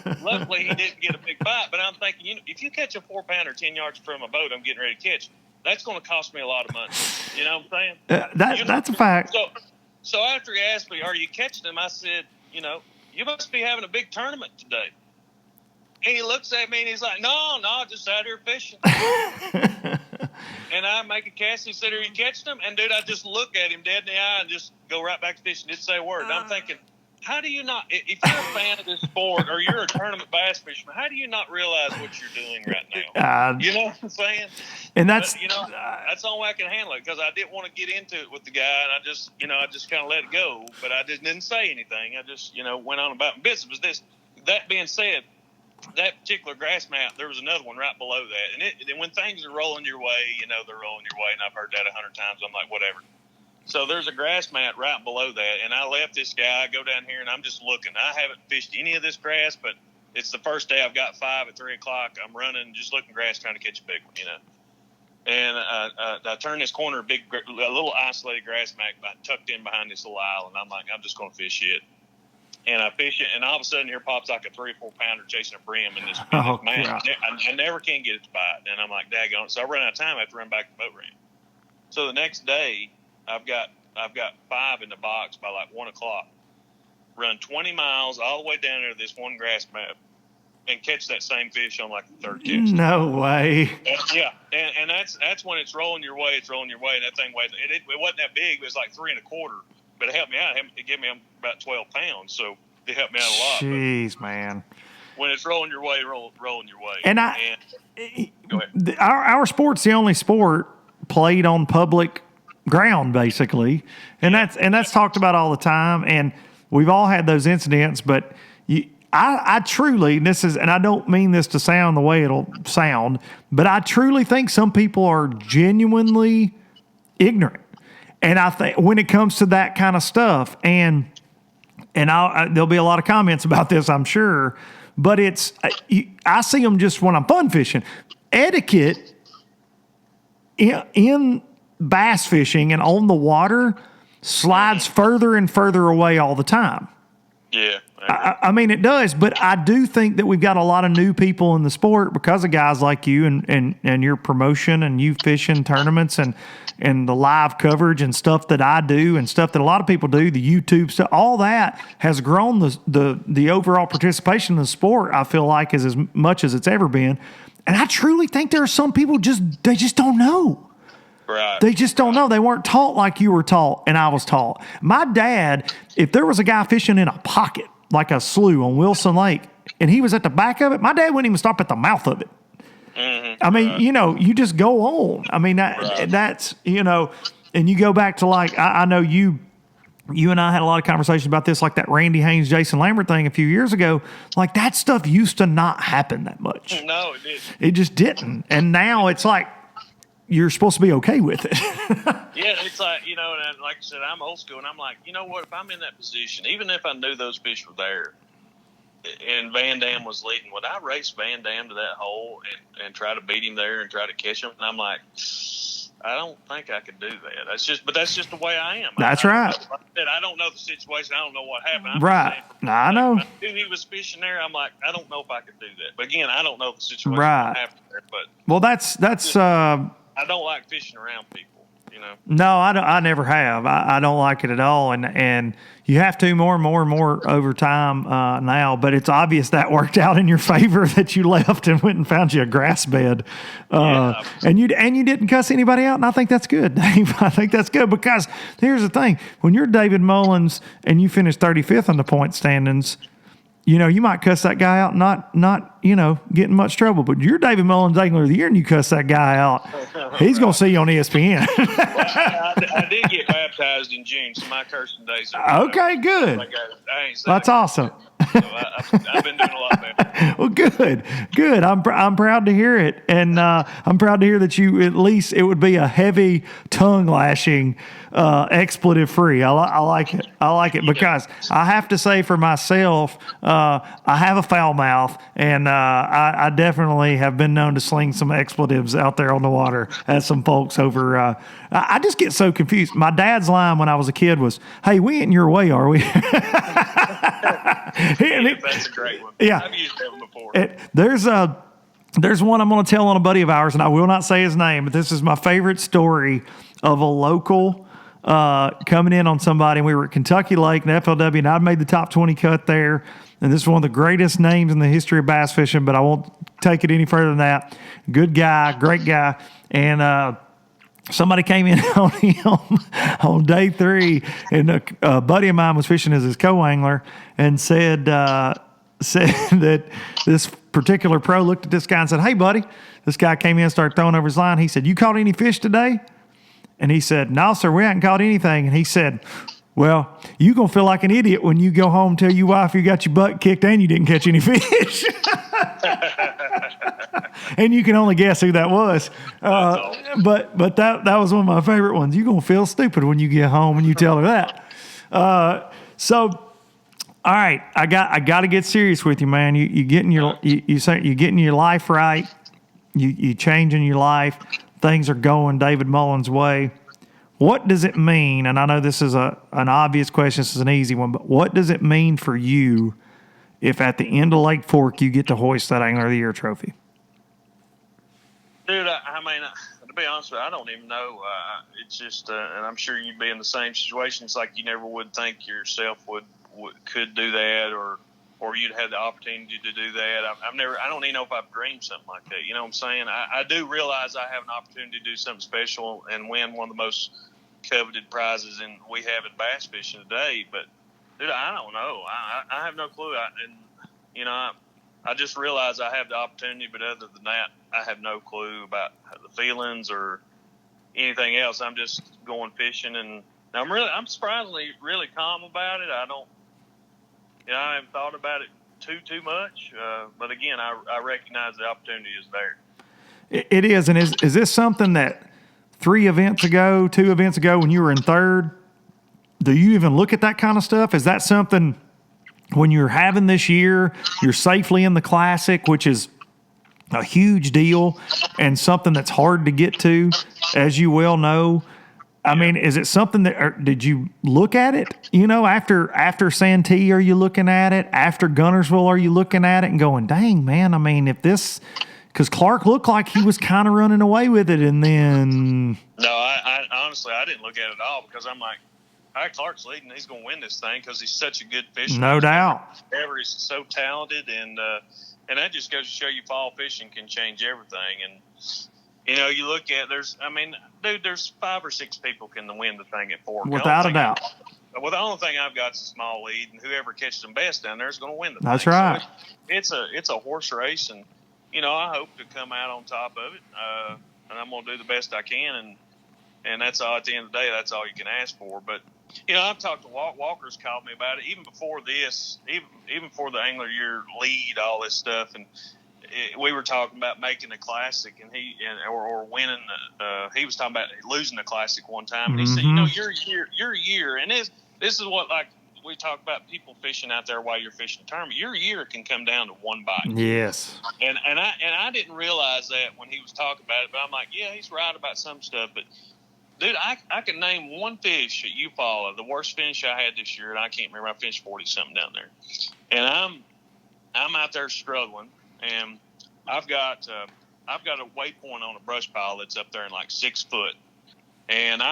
But luckily, he didn't get a big bite. But I'm thinking, if you catch a 4-pounder 10 yards from my boat, I'm getting ready to catch, that's going to cost me a lot of money. You know what I'm saying? That's a fact. So after he asked me, "Are you catching them?" I said, "You must be having a big tournament today." And he looks at me and he's like, No, just out here fishing. And I make a cast. He said, "Are you catching them?" And dude, I just look at him dead in the eye and just go right back to fishing. Didn't say a word. And I'm thinking, how do you not, if you're a fan of this sport or you're a tournament bass fisherman, how do you not realize what you're doing right now? You know what I'm saying? And that's, that's the only way I can handle it, because I didn't want to get into it with the guy, and I just kind of let it go, but I just didn't say anything. I just, went on about my business. That being said, that particular grass map, there was another one right below that. And when things are rolling your way, they're rolling your way, and I've heard that 100 times. I'm like, whatever. So there's a grass mat right below that, and I left this guy. I go down here, and I'm just looking. I haven't fished any of this grass, but it's the first day. I've got 5 at 3 o'clock. I'm running, just looking grass, trying to catch a big one, And I turn this corner, a little isolated grass mat tucked in behind this little island. I'm like, I'm just going to fish it. And I fish it, and all of a sudden here pops like a 3 or 4 pounder chasing a brim in this man. I never can get it to bite, and I'm like, daggone it. So I run out of time. I have to run back to the boat ramp. So the next day, I've got 5 in the box by like 1 o'clock. Run 20 miles all the way down there to this one grass mat and catch that same fish on like the third catch. No way. Yeah, and that's when it's rolling your way. It's rolling your way, and that thing weighs. It wasn't that big. It was like 3 1/4. But it helped me out. It gave me about 12 pounds, so it helped me out a lot. Jeez, man. When it's rolling your way, rolling your way. And go ahead. Our sport's the only sport played on public ground, basically, and that's talked about all the time. And we've all had those incidents, but I truly, and I don't mean this to sound the way it'll sound, but I truly think some people are genuinely ignorant. And I think when it comes to that kind of stuff, and there'll be a lot of comments about this, I'm sure, but I see them just when I'm fun fishing. Etiquette in bass fishing and on the water slides further and further away all the time. Yeah. I mean, it does, but I do think that we've got a lot of new people in the sport because of guys like you and your promotion and you fishing tournaments and the live coverage and stuff that I do and stuff that a lot of people do, the YouTube stuff, all that has grown the overall participation in the sport, I feel like, is as much as it's ever been. And I truly think there are some people they just don't know. Right. They just don't know. They weren't taught like you were taught and I was taught. My dad, if there was a guy fishing in a pocket, like a slough on Wilson Lake, and he was at the back of it, my dad wouldn't even stop at the mouth of it. Mm-hmm. I mean, you just go on. I mean, that's, and you go back to like, I know you and I had a lot of conversations about this, like that Randy Haynes, Jason Lambert thing a few years ago. Like that stuff used to not happen that much. No, it didn't. It just didn't. And now it's like, you're supposed to be okay with it. Yeah, it's like, and like I said, I'm old school, and I'm like, you know what, if I'm in that position, even if I knew those fish were there and Van Dam was leading, would I race Van Dam to that hole and try to beat him there and try to catch him? And I'm like, I don't think I could do that. That's just the way I am. That's right. I don't know the situation. I don't know what happened. Right. I know. I knew he was fishing there. I'm like, I don't know if I could do that. But again, I don't know the situation. Right. There, but well, that's I don't like fishing around people, No, I never have. I don't like it at all, and you have to more and more over time now. But it's obvious that worked out in your favor that you left and went and found you a grass bed, and you didn't cuss anybody out, and I think that's good, Dave. I think that's good because here's the thing: when you're David Mullins and you finish 35th on the point standings, you might cuss that guy out, not get in much trouble. But you're David Mullins Angler of the Year, and you cuss that guy out, he's going to see you on ESPN. I did get baptized in June, so my cursing days are okay, good. That's awesome. So I've been doing a lot better. Well, good. I'm proud to hear it, and I'm proud to hear that you at least it would be a heavy tongue lashing, expletive free. I like it. I like it because I have to say for myself, I have a foul mouth, and I definitely have been known to sling some expletives out there on the water at some folks over. I just get so confused. My dad's line when I was a kid was, "Hey, we ain't in your way, are we?" That's a great one. Yeah. I've used that one before. There's one I'm going to tell on a buddy of ours, and I will not say his name, but this is my favorite story of a local coming in on somebody. And we were at Kentucky Lake and FLW, and I'd made the top 20 cut there. And this is one of the greatest names in the history of bass fishing, but I won't take it any further than that. Good guy, great guy. And somebody came in on him on day 3, and a buddy of mine was fishing as his co-angler and said that this particular pro looked at this guy and said, "Hey, buddy," this guy came in and started throwing over his line. He said, "You caught any fish today?" And he said, "No, sir, we haven't caught anything." And he said, "Well, you're going to feel like an idiot when you go home and tell your wife you got your butt kicked and you didn't catch any fish." And you can only guess who that was. But that was one of my favorite ones. You're going to feel stupid when you get home and you tell her that. So, all right, I got to get serious with you, man. You getting your you say you're getting your life right. You changing your life. Things are going David Mullins' way. What does it mean? And I know this is an obvious question. This is an easy one, but what does it mean for you if at the end of Lake Fork you get to hoist that Angler of the Year trophy? Dude, I mean, to be honest with you, I don't even know. It's just, and I'm sure you'd be in the same situation. It's like you never would think yourself could do that, or you'd have the opportunity to do that. I don't even know if I've dreamed something like that. You know what I'm saying? I do realize I have an opportunity to do something special and win one of the most coveted prizes we have in bass fishing today. But dude, I don't know. I have no clue. I just realize I have the opportunity, but other than that, I have no clue about the feelings or anything else. I'm just going fishing, and I'm surprisingly really calm about it. I haven't thought about it too much. But again, I recognize the opportunity is there. It is, and is this something that 2 events ago, when you were in third, do you even look at that kind of stuff? Is that something when you're having this year, you're safely in the Classic, which is a huge deal and something that's hard to get to, as you well know? I mean, is it something did you look at it? After Santee, are you looking at it? After Gunnersville, are you looking at it and going, dang, man, I mean, because Clark looked like he was kind of running away with it, and then... No, I honestly, I didn't look at it at all, because I'm like, all right, Clark's leading. He's going to win this thing because he's such a good fisherman. No doubt. He's so talented, and that just goes to show you fall fishing can change everything. And, you look at, there's 5 or 6 people can win the thing at Fork. Without a doubt. Well, the only thing I've got is a small lead, and whoever catches them best down there is going to win the thing. That's right. So it's a horse race, and, I hope to come out on top of it, and I'm going to do the best I can, and that's all. At the end of the day, that's all you can ask for. But, I've talked to Walker's called me about it, even before this, even before the Angler Year lead, all this stuff, and we were talking about making a Classic, and or winning. He was talking about losing the Classic one time, and he said, your year, and this is what, like, we talk about people fishing out there while you're fishing a tournament. Your year can come down to one bite. Yes. And I didn't realize that when he was talking about it, but I'm like, yeah, he's right about some stuff. But dude, I can name one fish at Upala, the worst finish I had this year, and I can't remember. I finished 40-something down there, and I'm out there struggling, and I've got a waypoint on a brush pile that's up there in like 6 foot, and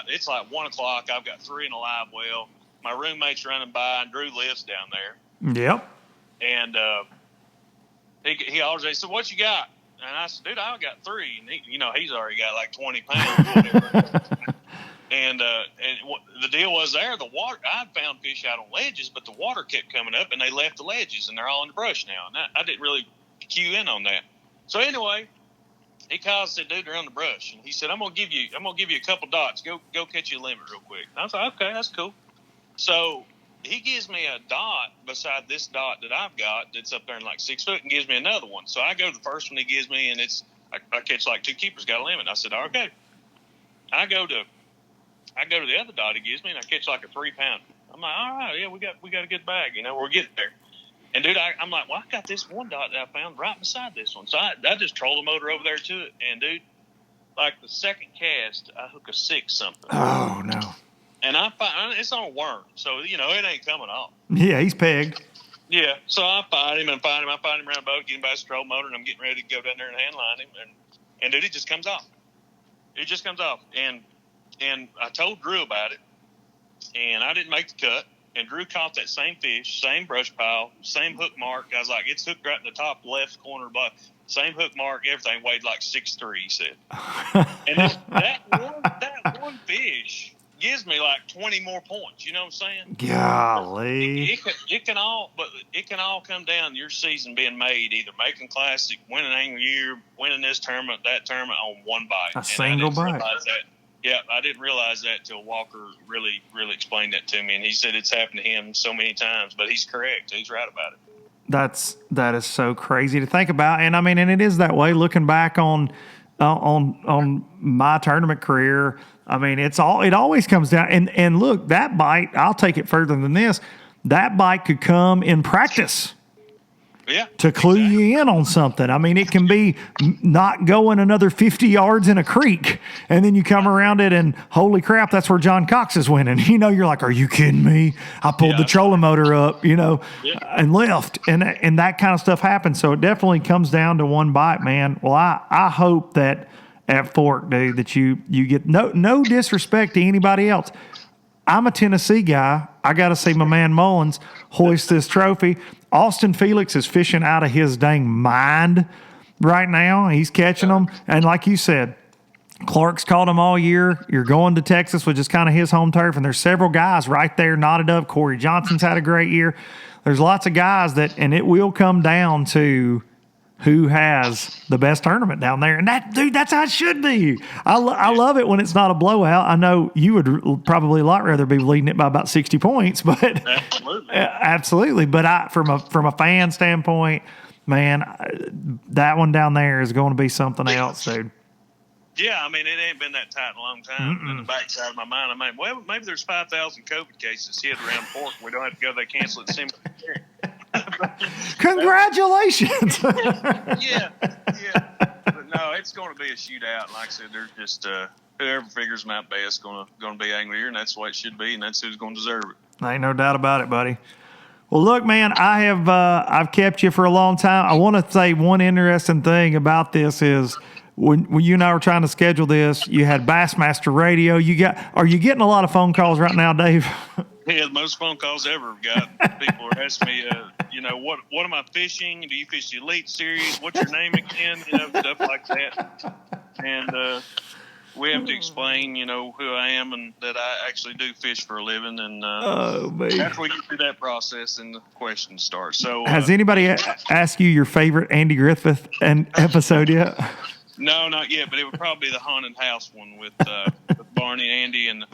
it's like 1 o'clock. I've got 3 in a live well. My roommate's running by, and Drew lives down there. Yep. And he always said, "What you got?" And I said, "Dude, I got 3." And he's already got like 20 pounds. And the deal was there, the water. I found fish out on ledges, but the water kept coming up, and they left the ledges, and they're all in the brush now. And I didn't really cue in on that. So anyway, he called and said, "Dude, they're on the brush." And he said, I'm gonna give you a couple dots. Go catch you a limit real quick. And I was like, okay, that's cool. So he gives me a dot beside this dot that I've got that's up there in like 6 foot, and gives me another one. So I go to the first one he gives me, and I catch like 2 keepers, got a limit. I said, okay. I go to the other dot he gives me, and I catch like a 3-pounder. I'm like, all right, yeah, we got a good bag, we're getting there. And dude, I'm like, well, I got this one dot that I found right beside this one. So I just troll the motor over there to it, and dude, like the second cast, I hook a 6 something. Oh no. And I find it's on a worm, so it ain't coming off. Yeah, he's pegged. Yeah, so I find him. I find him around the boat, get him by his troll motor, and I'm getting ready to go down there and handline him. And dude, it just comes off. It just comes off. And I told Drew about it, and I didn't make the cut. And Drew caught that same fish, same brush pile, same hook mark. I was like, it's hooked right in the top left corner, but same hook mark, everything, weighed like 6'3", he said. And that one fish gives me like 20 more points. You know what I'm saying? Golly. It can all come down to your season being made, either making Classic, winning Angler Year, winning this tournament, that tournament on one bite. A single bite. Yeah, I didn't realize that till Walker really, really explained that to me, and he said it's happened to him so many times. But he's correct; he's right about it. That is so crazy to think about. And I mean, and it is that way looking back on my tournament career. I mean, it always comes down and look, that bite, I'll take it further than this. That bite could come in practice. Yeah, to clue you in on something. I mean, it can be not going another 50 yards in a creek, and then you come around it, and holy crap, that's where John Cox is winning. You know, you're like, are you kidding me? I pulled the trolling motor up, and left, and that kind of stuff happens. So it definitely comes down to one bite, man. Well, I hope that at Fork, dude, that you get no disrespect to anybody else. I'm a Tennessee guy. I got to see my man Mullins hoist this trophy. Austin Felix is fishing out of his dang mind right now. He's catching them. And like you said, Clark's caught them all year. You're going to Texas, which is kind of his home turf. And there's several guys right there knotted up. Corey Johnson's had a great year. There's lots of guys and it will come down to who has the best tournament down there. And that's how it should be. I love it when it's not a blowout. I know you would probably a lot rather be leading it by about 60 points, but absolutely. But from a fan standpoint, man, that one down there is going to be something else, dude. Yeah, I mean, it ain't been that tight in a long time. In the backside of my mind, I'm like, well, maybe there's 5,000 COVID cases hit around Fork. We don't have to go there, cancel it. Congratulations. yeah. But no, it's going to be a shootout. Like I said, there's just whoever figures them out best going to be Angler Year, and that's the way it should be, and that's who's going to deserve it. Ain't no doubt about it, buddy. Well, look, man, I've kept you for a long time. I want to say one interesting thing about this is when you and I were trying to schedule this, you had Bassmaster Radio. Are you getting a lot of phone calls right now, Dave? Yeah, the most phone calls I ever got. People are asking me, what am I fishing? Do you fish the Elite Series? What's your name again? Stuff like that. And we have to explain, who I am and that I actually do fish for a living. And after we get through that process, and the questions start. So, has anybody asked you your favorite Andy Griffith episode yet? No, not yet. But it would probably be the haunted house one with Barney, Andy, and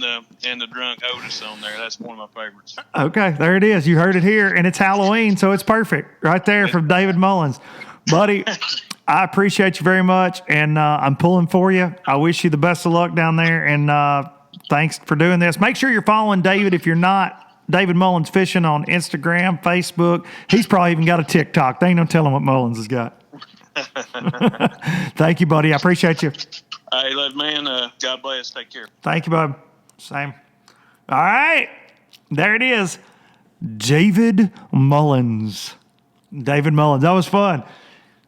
the drunk Otis on there. That's one of my favorites. Okay, there it is. You heard it here, and it's Halloween, so it's perfect right there from David Mullins. Buddy, I appreciate you very much, and I'm pulling for you. I wish you the best of luck down there, and thanks for doing this. Make sure you're following David if you're not. David Mullins Fishing on Instagram, Facebook. He's probably even got a TikTok. They ain't no telling what Mullins has got. Thank you, buddy. I appreciate you. Hey, man, God bless. Take care. Thank you, bud. Same. All right. There it is. David Mullins. David Mullins. That was fun.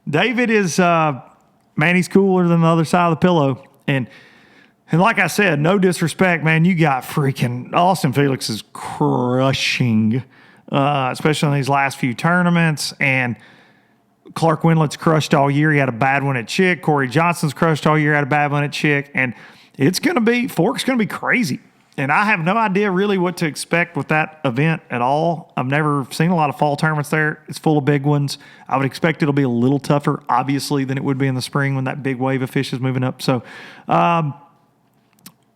David is, man, he's cooler than the other side of the pillow. And like I said, no disrespect, man, you got freaking Austin Felix is crushing, especially in these last few tournaments. And Clark Wendlett's crushed all year. He had a bad one at Chick. Corey Johnson's crushed all year, had a bad one at Chick. And Fork's going to be crazy. And I have no idea really what to expect with that event at all. I've never seen a lot of fall tournaments there. It's full of big ones. I would expect it'll be a little tougher, obviously, than it would be in the spring when that big wave of fish is moving up. So,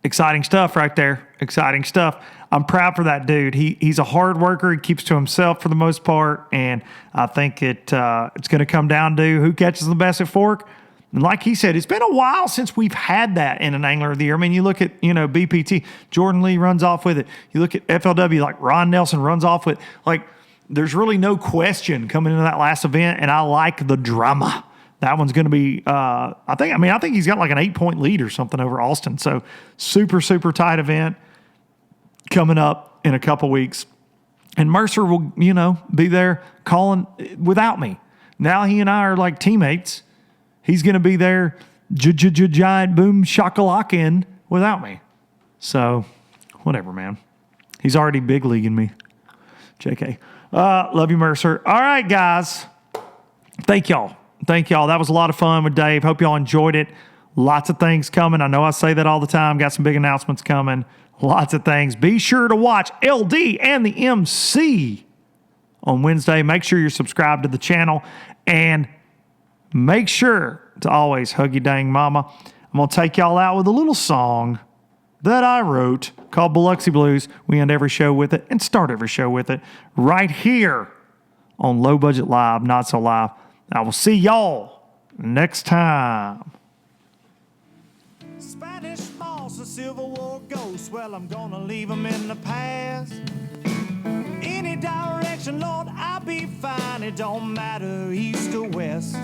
exciting stuff right there. Exciting stuff. I'm proud for that dude. He's a hard worker. He keeps to himself for the most part, and I think it's going to come down to who catches the best at Fork. And like he said, it's been a while since we've had that in an Angler of the Year. I mean, you look at, BPT, Jordan Lee runs off with it. You look at FLW, like Ron Nelson runs off with it. Like, there's really no question coming into that last event, and I like the drama. That one's going to be, I think he's got like an 8-point lead or something over Austin. So super, super tight event coming up in a couple weeks. And Mercer will, be there calling without me. Now he and I are like teammates. He's going to be there giant boom shakalaka without me. So whatever, man. He's already big leaguing me. JK. Love you, Mercer. All right, guys. Thank y'all. That was a lot of fun with Dave. Hope y'all enjoyed it. Lots of things coming. I know I say that all the time. Got some big announcements coming. Lots of things. Be sure to watch LD and the MC on Wednesday. Make sure you're subscribed to the channel. And make sure to always hug your dang mama. I'm going to take y'all out with a little song that I wrote called Biloxi Blues. We end every show with it and start every show with it right here on Low Budget Live, Not So Live. I will see y'all next time. Spanish moss, a Civil War ghost. Well, I'm gonna leave them in the past. Any direction, Lord, I'll be fine. It don't matter east or west.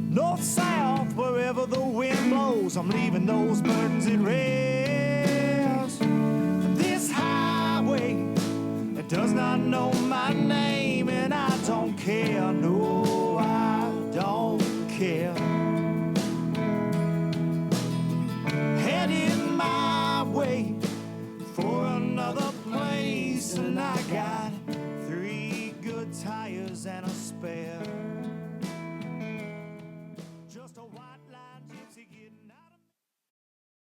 North, south, wherever the wind blows, I'm leaving those burdens at rest. This highway, it does not know my name, and I don't care. No, I don't care.